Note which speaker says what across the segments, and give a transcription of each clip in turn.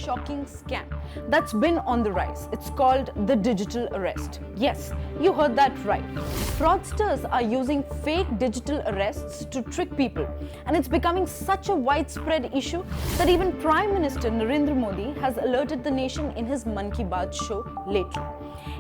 Speaker 1: shocking scam that's been on the rise. It's called the digital arrest. Yes, you heard that right. Fraudsters are using fake digital arrests to trick people, and it's becoming such a widespread issue that even Prime Minister Narendra Modi has alerted the nation in his Mann Ki Baat show lately.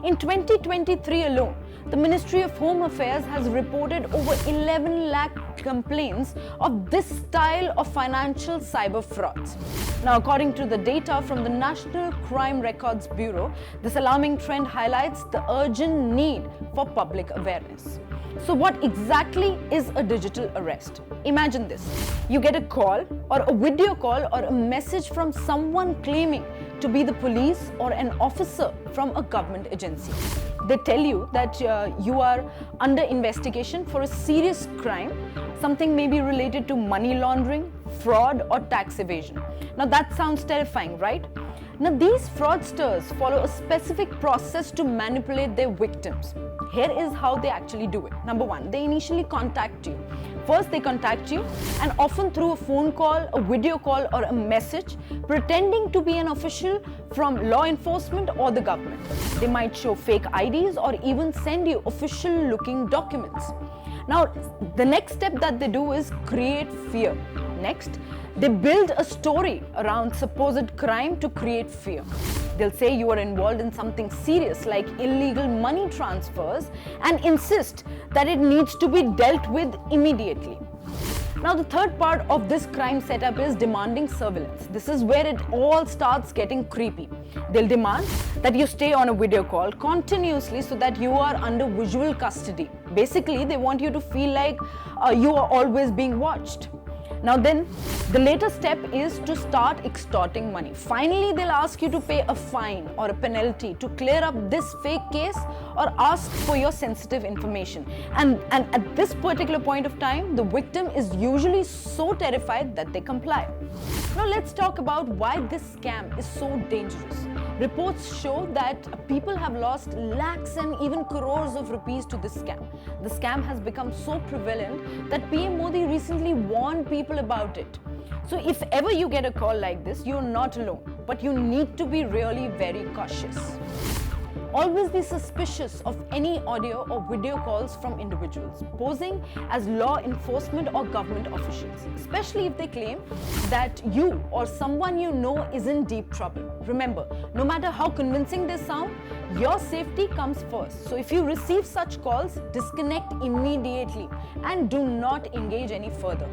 Speaker 1: In 2023 alone, the Ministry of Home Affairs has reported over 11 lakh complaints of this style of financial cyber frauds. Now, according to the data from the National Crime Records Bureau, this alarming trend highlights the urgent need for public awareness. So what exactly is a digital arrest? Imagine this. You get a call or a video call or a message from someone claiming to be the police or an officer from a government agency. They tell you that you are under investigation for a serious crime, something maybe related to money laundering, fraud or tax evasion. Now that sounds terrifying, right? Now these fraudsters follow a specific process to manipulate their victims. Here is how they actually do it. Number one, they initially contact you. First, they contact you, and often through a phone call, a video call, or a message, pretending to be an official from law enforcement or the government. They might show fake IDs or even send you official-looking documents. Now, the next step that they do is create fear. Next, they build a story around supposed crime to create fear. They'll say you are involved in something serious like illegal money transfers and insist that it needs to be dealt with immediately. Now, the third part of this crime setup is demanding surveillance. This is where it all starts getting creepy. They'll demand that you stay on a video call continuously so that you are under visual custody. Basically, they want you to feel like you are always being watched. Now then, the later step is to start extorting money. Finally, they'll ask you to pay a fine or a penalty to clear up this fake case or ask for your sensitive information. And at this particular point of time, the victim is usually so terrified that they comply. Now let's talk about why this scam is so dangerous. Reports show that people have lost lakhs and even crores of rupees to this scam. The scam has become so prevalent that PM Modi recently warned people about it. So if ever you get a call like this, you're not alone, but you need to be really very cautious. Always be suspicious of any audio or video calls from individuals posing as law enforcement or government officials, especially if they claim that you or someone you know is in deep trouble. Remember, no matter how convincing they sound, your safety comes first. So if you receive such calls, disconnect immediately and do not engage any further.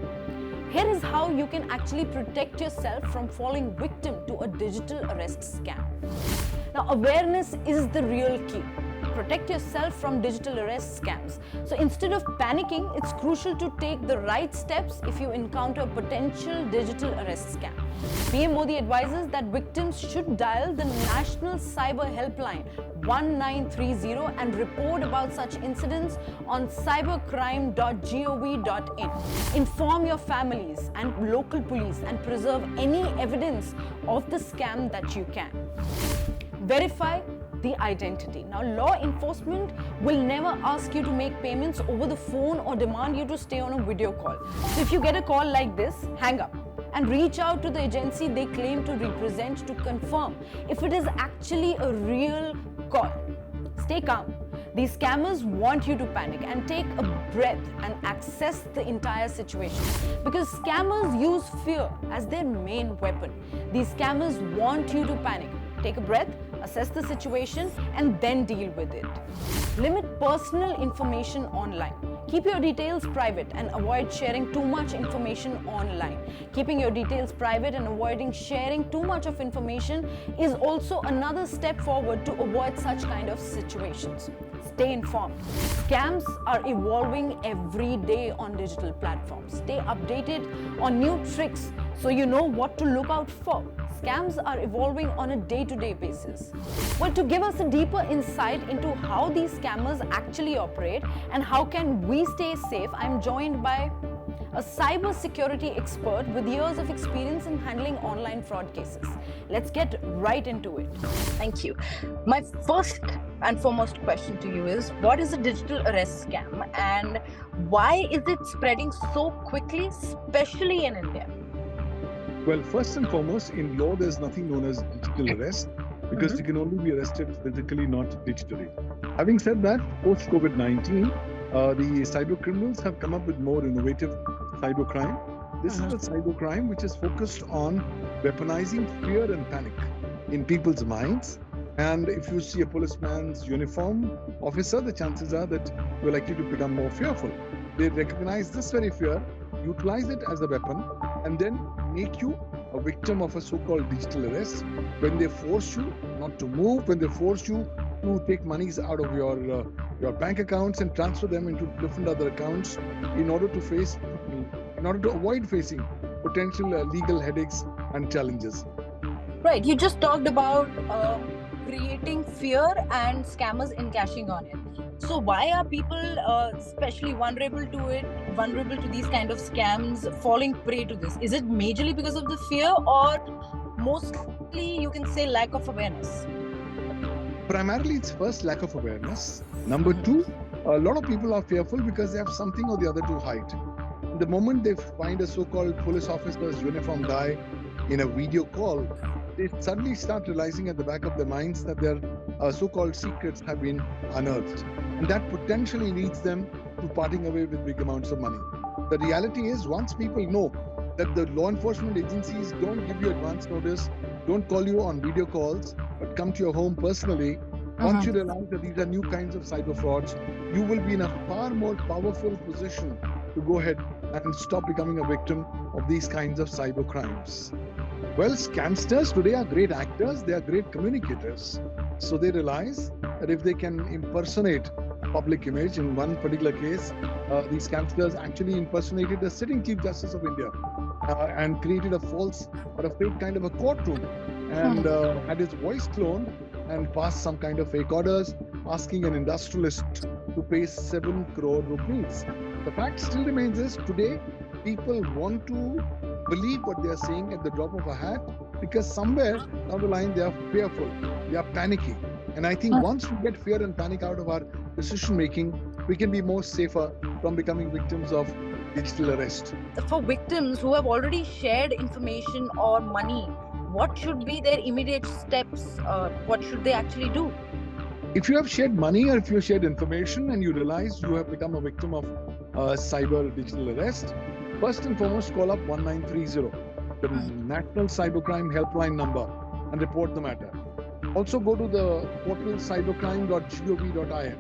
Speaker 1: Here is how you can actually protect yourself from falling victim to a digital arrest scam. Now, awareness is the real key. Protect yourself from digital arrest scams. So instead of panicking, it's crucial to take the right steps if you encounter a potential digital arrest scam. PM Modi advises that victims should dial the National Cyber Helpline 1930 and report about such incidents on cybercrime.gov.in. Inform your families and local police and preserve any evidence of the scam that you can. Verify the identity. Now, law enforcement will never ask you to make payments over the phone or demand you to stay on a video call. So if you get a call like this, hang up and reach out to the agency they claim to represent to confirm if it is actually a real call. Stay calm. These scammers want you to panic and take a breath and assess the entire situation, because scammers use fear as their main weapon. These scammers want you to panic. Take a breath, assess the situation, and then deal with it. Limit personal information online. Keep your details private and avoid sharing too much information online. Keeping your details private and avoiding sharing too much of information is also another step forward to avoid such kind of situations. Stay informed. Scams are evolving every day on digital platforms. Stay updated on new tricks so you know what to look out for. Scams are evolving on a day-to-day basis. Well, to give us a deeper insight into how these scammers actually operate and how can we stay safe, I'm joined by a cybersecurity expert with years of experience in handling online fraud cases. Let's get right into it. Thank you. My first and foremost question to you is, what is a digital arrest scam and why is it spreading so quickly, especially in India?
Speaker 2: Well, first and foremost, in law, there's nothing known as digital arrest because you can only be arrested physically, not digitally. Having said that, post COVID-19, the cyber criminals have come up with more innovative cybercrime. This is a cybercrime which is focused on weaponizing fear and panic in people's minds. And if you see a policeman's uniform officer, the chances are that you're likely to become more fearful. They recognize this very fear, utilize it as a weapon, and then make you a victim of a so-called digital arrest when they force you not to move, when they force you to take monies out of your bank accounts and transfer them into different other accounts in order to avoid facing potential legal headaches and challenges.
Speaker 1: Right. You just talked about creating fear and scammers encashing on it. So why are people especially vulnerable to these kind of scams, falling prey to this? Is it majorly because of the fear, or mostly you can say lack of awareness?
Speaker 2: Primarily, it's first lack of awareness. Number two, a lot of people are fearful because they have something or the other to hide. The moment they find a so-called police officer's uniform guy in a video call, they suddenly start realizing at the back of their minds that their so-called secrets have been unearthed. And that potentially leads them to parting away with big amounts of money. The reality is, once people know that the law enforcement agencies don't give you advance notice, don't call you on video calls, but come to your home personally, once you realize that these are new kinds of cyber frauds, you will be in a far more powerful position to go ahead and stop becoming a victim of these kinds of cyber crimes. Well, scamsters today are great actors, they are great communicators. So they realize that if they can impersonate a public image, in one particular case, these scamsters actually impersonated the sitting Chief Justice of India and created a false or a fake kind of a courtroom and had his voice cloned and passed some kind of fake orders asking an industrialist to pay 7 crore rupees. The fact still remains is today people want to believe what they are saying at the drop of a hat because somewhere down the line they are fearful, they are panicking. And I think once we get fear and panic out of our decision making, we can be more safer from becoming victims of digital arrest.
Speaker 1: For victims who have already shared information or money, what should be their immediate steps? What should they actually do?
Speaker 2: If you have shared money or if you have shared information and you realize you have become a victim of cyber digital arrest, first and foremost, call up 1930, the National Cybercrime Helpline number, and report the matter. Also go to the portal cybercrime.gov.in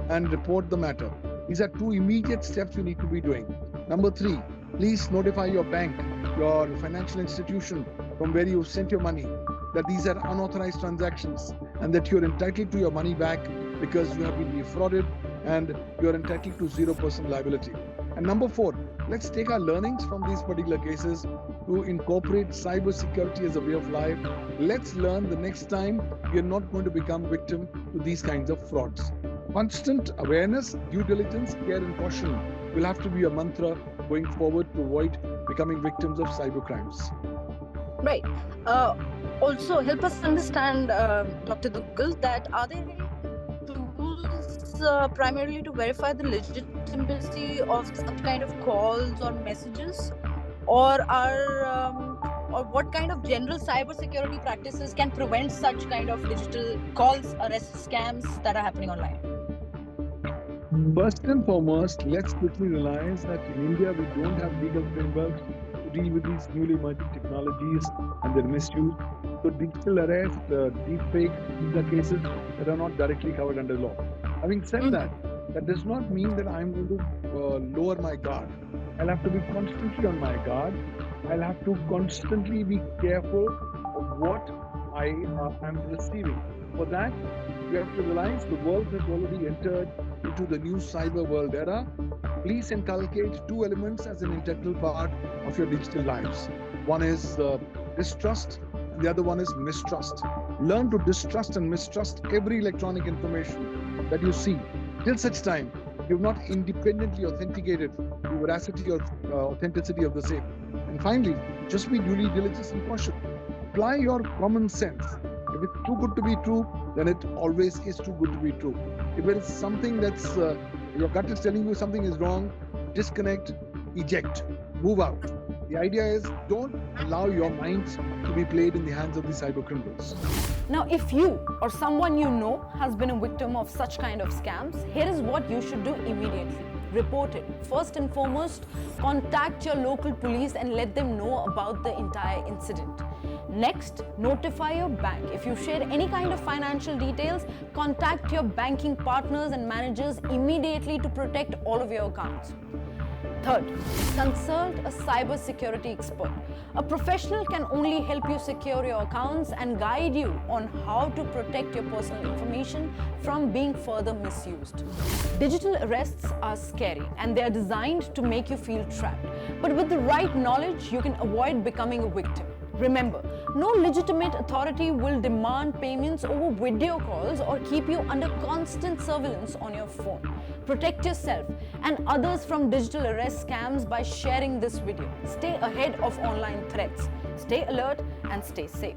Speaker 2: and report the matter. These are 2 immediate steps you need to be doing. Number 3, please notify your bank, your financial institution from where you sent your money, that these are unauthorized transactions and that you're entitled to your money back because you have been defrauded and you're entitled to 0% liability. And number 4, let's take our learnings from these particular cases to incorporate cybersecurity as a way of life. Let's learn the next time we are not going to become victim to these kinds of frauds. Constant awareness, due diligence, care and caution will have to be a mantra going forward to avoid becoming victims of cybercrimes.
Speaker 1: Right. Also, help us understand, Dr. Duggal, that are there any tools primarily to verify the legitimacy of such kind of calls or messages, or what kind of general cybersecurity practices can prevent such kind of digital calls, arrests, scams that are happening online?
Speaker 2: First and foremost, let's quickly realize that in India we don't have legal frameworks to deal with these newly emerging technologies and their misuse. So digital arrest, deepfake, these are cases that are not directly covered under law. Having said that does not mean that I'm going to lower my guard. I'll have to be constantly on my guard. I'll have to constantly be careful of what I am receiving. For that, we have to realize the world has already entered into the new cyber world era. Please inculcate 2 elements as an integral part of your digital lives. One is distrust, and the other one is mistrust. Learn to distrust and mistrust every electronic information that you see, till such time you've not independently authenticated the veracity or authenticity of the same. And finally, just be duly diligent and cautious. Apply your common sense. If it's too good to be true, then it always is too good to be true. If it is something that's your gut is telling you something is wrong, disconnect, eject, move out. The idea is don't allow your minds to be played in the hands of the cyber criminals.
Speaker 1: Now, if you or someone you know has been a victim of such kind of scams, here is what you should do immediately. Report it. First and foremost, contact your local police and let them know about the entire incident. Next, notify your bank. If you share any kind of financial details, contact your banking partners and managers immediately to protect all of your accounts. Third, consult a cybersecurity expert. A professional can only help you secure your accounts and guide you on how to protect your personal information from being further misused. Digital arrests are scary and they are designed to make you feel trapped. But with the right knowledge, you can avoid becoming a victim. Remember, no legitimate authority will demand payments over video calls or keep you under constant surveillance on your phone. Protect yourself and others from digital arrest scams by sharing this video. Stay ahead of online threats. Stay alert and stay safe.